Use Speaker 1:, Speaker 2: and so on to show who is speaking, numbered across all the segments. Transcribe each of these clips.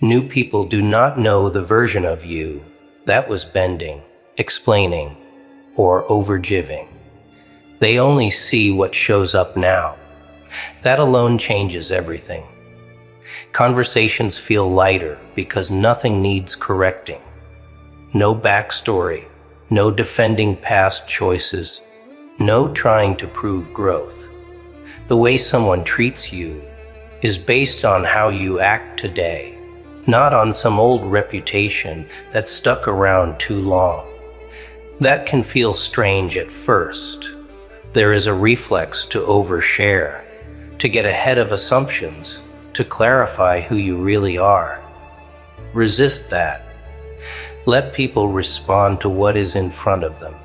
Speaker 1: New people do not know the version of you that was bending, explaining, or overgiving. They only see what shows up now. That alone changes everything. Conversations feel lighter because nothing needs correcting. No backstory, no defending past choices, no trying to prove growth. The way someone treats you is based on how you act today, not on some old reputation that stuck around too long. That can feel strange at first. There is a reflex to overshare, to get ahead of assumptions, to clarify who you really are. Resist that. Let people respond to what is in front of them.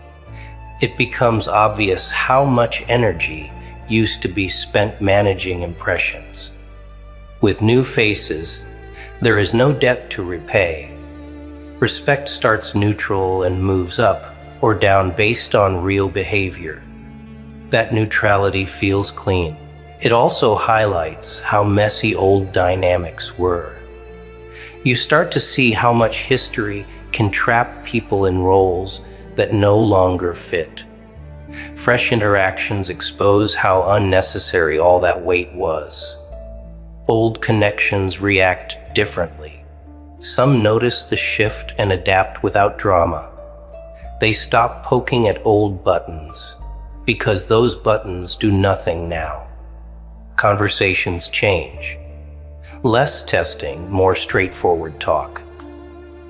Speaker 1: It becomes obvious how much energy used to be spent managing impressions. With new faces, there is no debt to repay. Respect starts neutral and moves up or down based on real behavior. That neutrality feels clean. It also highlights how messy old dynamics were. You start to see how much history can trap people in roles that no longer fit. Fresh interactions expose how unnecessary all that weight was. Old connections react differently. Some notice the shift and adapt without drama. They stop poking at old buttons because those buttons do nothing now. Conversations change. Less testing, more straightforward talk.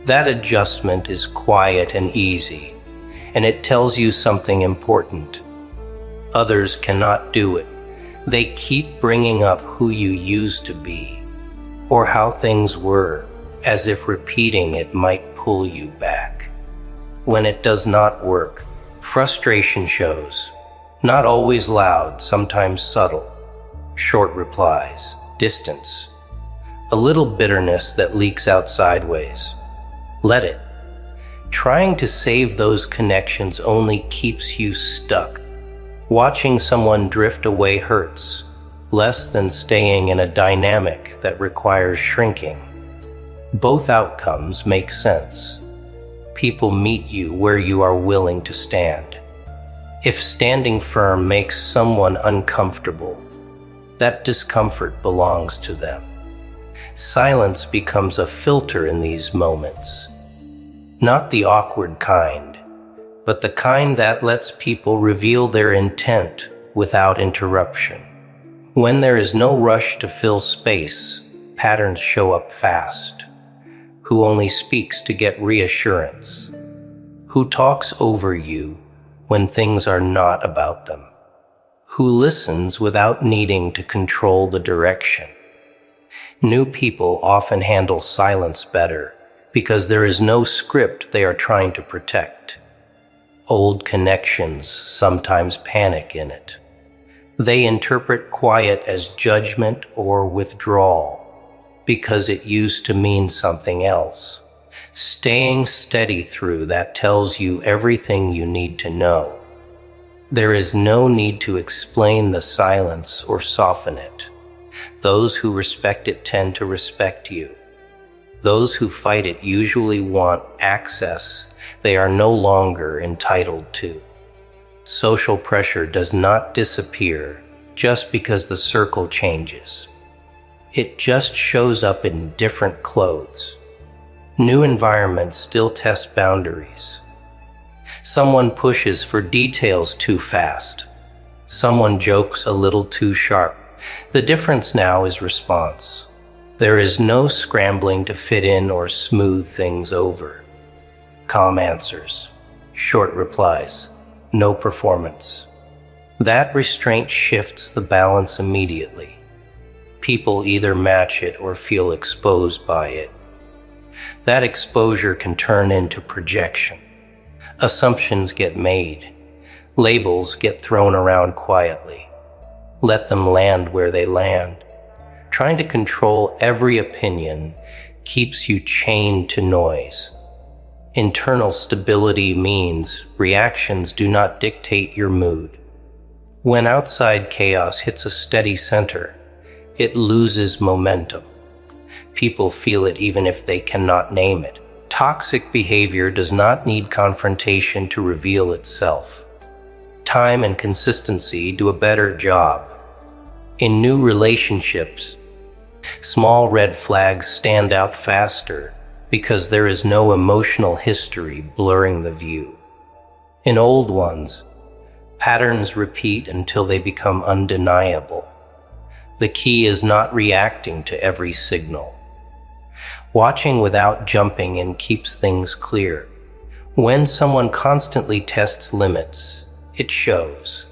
Speaker 1: That adjustment is quiet and easy, and it tells you something important. Others cannot do it. They keep bringing up who you used to be, or how things were, as if repeating it might pull you back. When it does not work, frustration shows. Not always loud, sometimes subtle. Short replies, distance, a little bitterness that leaks out sideways. Let it. Trying to save those connections only keeps you stuck. Watching someone drift away hurts, less than staying in a dynamic that requires shrinking. Both outcomes make sense. People meet you where you are willing to stand. If standing firm makes someone uncomfortable, that discomfort belongs to them. Silence becomes a filter in these moments. Not the awkward kind, but the kind that lets people reveal their intent without interruption. When there is no rush to fill space, patterns show up fast. Who only speaks to get reassurance? Who talks over you when things are not about them? Who listens without needing to control the direction? New people often handle silence better because there is no script they are trying to protect. Old connections sometimes panic in it. They interpret quiet as judgment or withdrawal because it used to mean something else. Staying steady through that tells you everything you need to know. There is no need to explain the silence or soften it. Those who respect it tend to respect you. Those who fight it usually want access they are no longer entitled to. Social pressure does not disappear just because the circle changes. It just shows up in different clothes. New environments still test boundaries. Someone pushes for details too fast. Someone jokes a little too sharp. The difference now is response. There is no scrambling to fit in or smooth things over. Calm answers, short replies, no performance. That restraint shifts the balance immediately. People either match it or feel exposed by it. That exposure can turn into projection. Assumptions get made. Labels get thrown around quietly. Let them land where they land. Trying to control every opinion keeps you chained to noise. Internal stability means reactions do not dictate your mood. When outside chaos hits a steady center, it loses momentum. People feel it even if they cannot name it. Toxic behavior does not need confrontation to reveal itself. Time and consistency do a better job. In new relationships, small red flags stand out faster because there is no emotional history blurring the view. In old ones, patterns repeat until they become undeniable. The key is not reacting to every signal. Watching without jumping in keeps things clear. When someone constantly tests limits, it shows.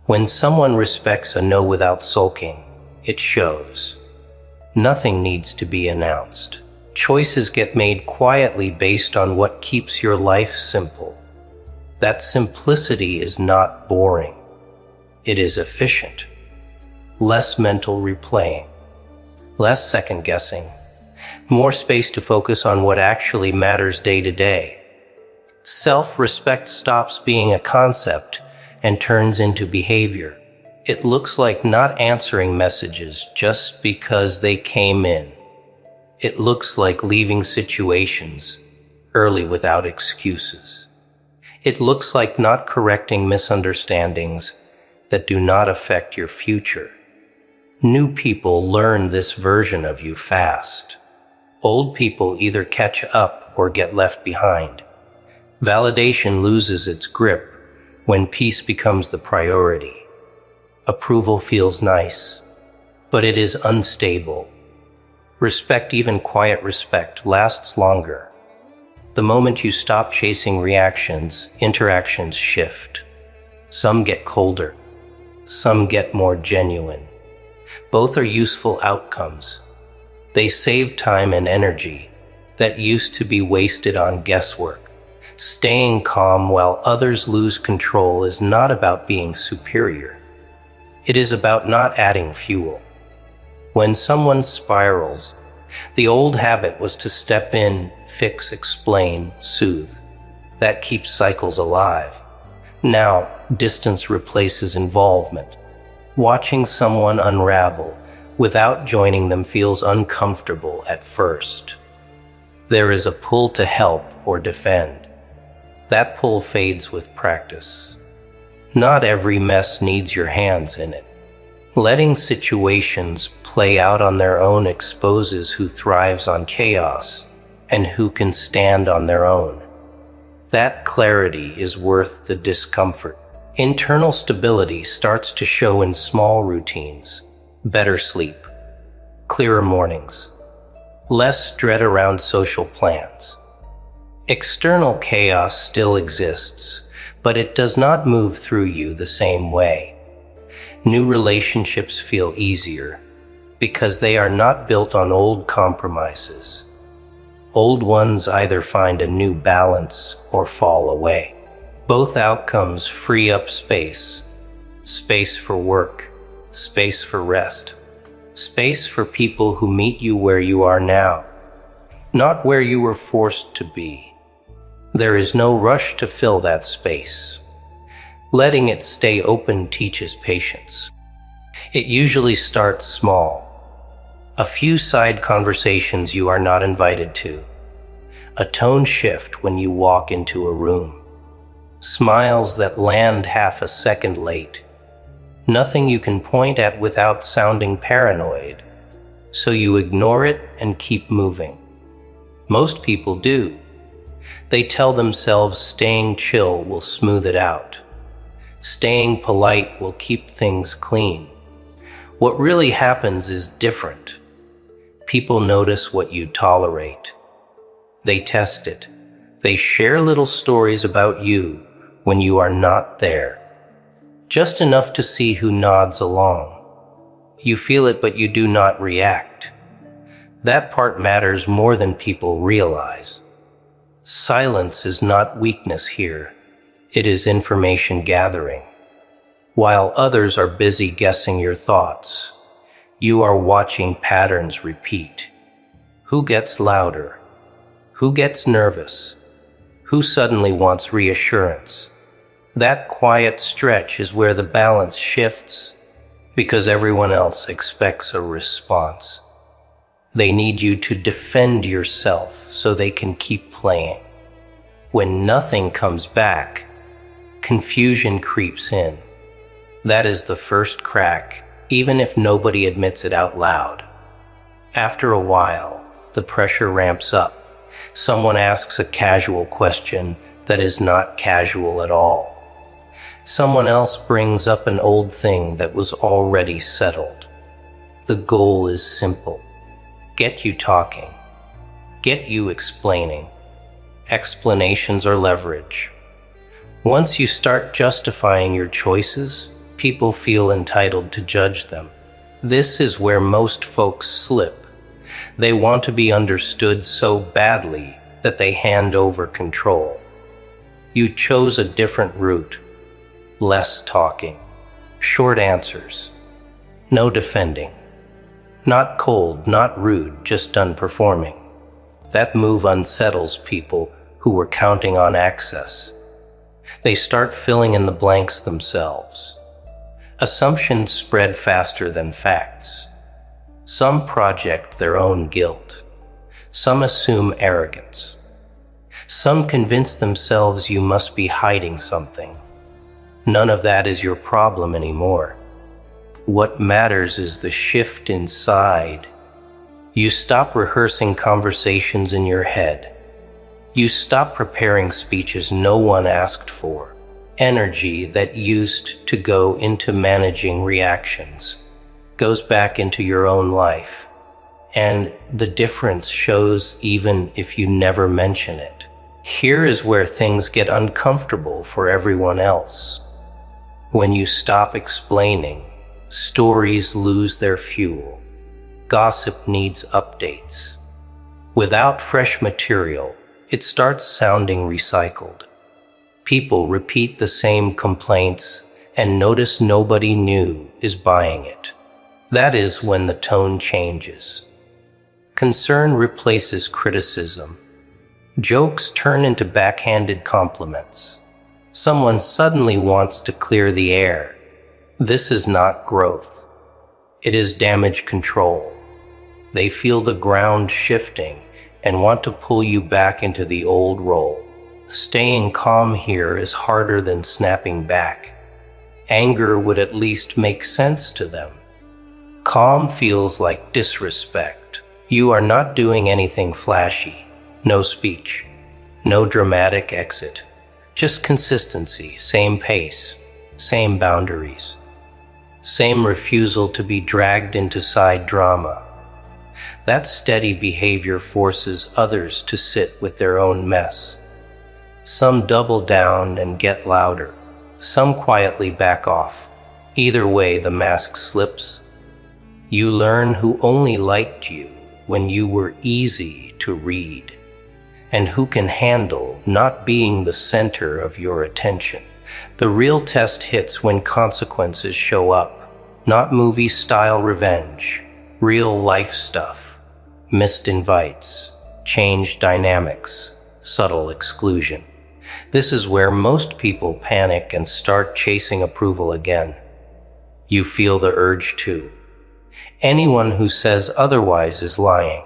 Speaker 1: When someone respects a no without sulking, it shows. Nothing needs to be announced. Choices get made quietly based on what keeps your life simple. That simplicity is not boring. It is efficient. Less mental replaying. Less second guessing. More space to focus on what actually matters day to day. Self-respect stops being a concept and turns into behavior. It looks like not answering messages just because they came in. It looks like leaving situations early without excuses. It looks like not correcting misunderstandings that do not affect your future. New people learn this version of you fast. Old people either catch up or get left behind. Validation loses its grip when peace becomes the priority. Approval feels nice, but it is unstable. Respect, even quiet respect, lasts longer. The moment you stop chasing reactions, interactions shift. Some get colder. Some get more genuine. Both are useful outcomes. They save time and energy that used to be wasted on guesswork. Staying calm while others lose control is not about being superior. It is about not adding fuel. When someone spirals, the old habit was to step in, fix, explain, soothe. That keeps cycles alive. Now, distance replaces involvement. Watching someone unravel without joining them feels uncomfortable at first. There is a pull to help or defend. That pull fades with practice. Not every mess needs your hands in it. Letting situations play out on their own exposes who thrives on chaos and who can stand on their own. That clarity is worth the discomfort. Internal stability starts to show in small routines. Better sleep, clearer mornings, less dread around social plans. External chaos still exists, but it does not move through you the same way. New relationships feel easier because they are not built on old compromises. Old ones either find a new balance or fall away. Both outcomes free up space. Space for work, space for rest, space for people who meet you where you are now, not where you were forced to be. There is no rush to fill that space. Letting it stay open teaches patience. It usually starts small. A few side conversations you are not invited to. A tone shift when you walk into a room. Smiles that land half a second late. Nothing you can point at without sounding paranoid. So you ignore it and keep moving. Most people do. They tell themselves staying chill will smooth it out. Staying polite will keep things clean. What really happens is different. People notice what you tolerate. They test it. They share little stories about you when you are not there. Just enough to see who nods along. You feel it, but you do not react. That part matters more than people realize. Silence is not weakness here. It is information gathering. While others are busy guessing your thoughts, you are watching patterns repeat. Who gets louder? Who gets nervous? Who suddenly wants reassurance? That quiet stretch is where the balance shifts because everyone else expects a response. They need you to defend yourself so they can keep playing. When nothing comes back, confusion creeps in. That is the first crack, even if nobody admits it out loud. After a while, the pressure ramps up. Someone asks a casual question that is not casual at all. Someone else brings up an old thing that was already settled. The goal is simple. Get you talking. Get you explaining. Explanations are leverage. Once you start justifying your choices, people feel entitled to judge them. This is where most folks slip. They want to be understood so badly that they hand over control. You chose a different route. Less talking. Short answers. No defending. Not cold, not rude, just done performing. That move unsettles people who were counting on access. They start filling in the blanks themselves. Assumptions spread faster than facts. Some project their own guilt. Some assume arrogance. Some convince themselves you must be hiding something. None of that is your problem anymore. What matters is the shift inside. You stop rehearsing conversations in your head. You stop preparing speeches no one asked for. Energy that used to go into managing reactions goes back into your own life. And the difference shows even if you never mention it. Here is where things get uncomfortable for everyone else. When you stop explaining, stories lose their fuel. Gossip needs updates. Without fresh material, it starts sounding recycled. People repeat the same complaints and notice nobody new is buying it. That is when the tone changes. Concern replaces criticism. Jokes turn into backhanded compliments. Someone suddenly wants to clear the air. This is not growth. It is damage control. They feel the ground shifting and want to pull you back into the old role. Staying calm here is harder than snapping back. Anger would at least make sense to them. Calm feels like disrespect. You are not doing anything flashy. No speech. No dramatic exit. Just consistency, same pace, same boundaries, same refusal to be dragged into side drama. That steady behavior forces others to sit with their own mess. Some double down and get louder. Some quietly back off. Either way, the mask slips. You learn who only liked you when you were easy to read, and who can handle not being the center of your attention. The real test hits when consequences show up, not movie-style revenge, real life stuff, missed invites, changed dynamics, subtle exclusion. This is where most people panic and start chasing approval again. You feel the urge to. Anyone who says otherwise is lying.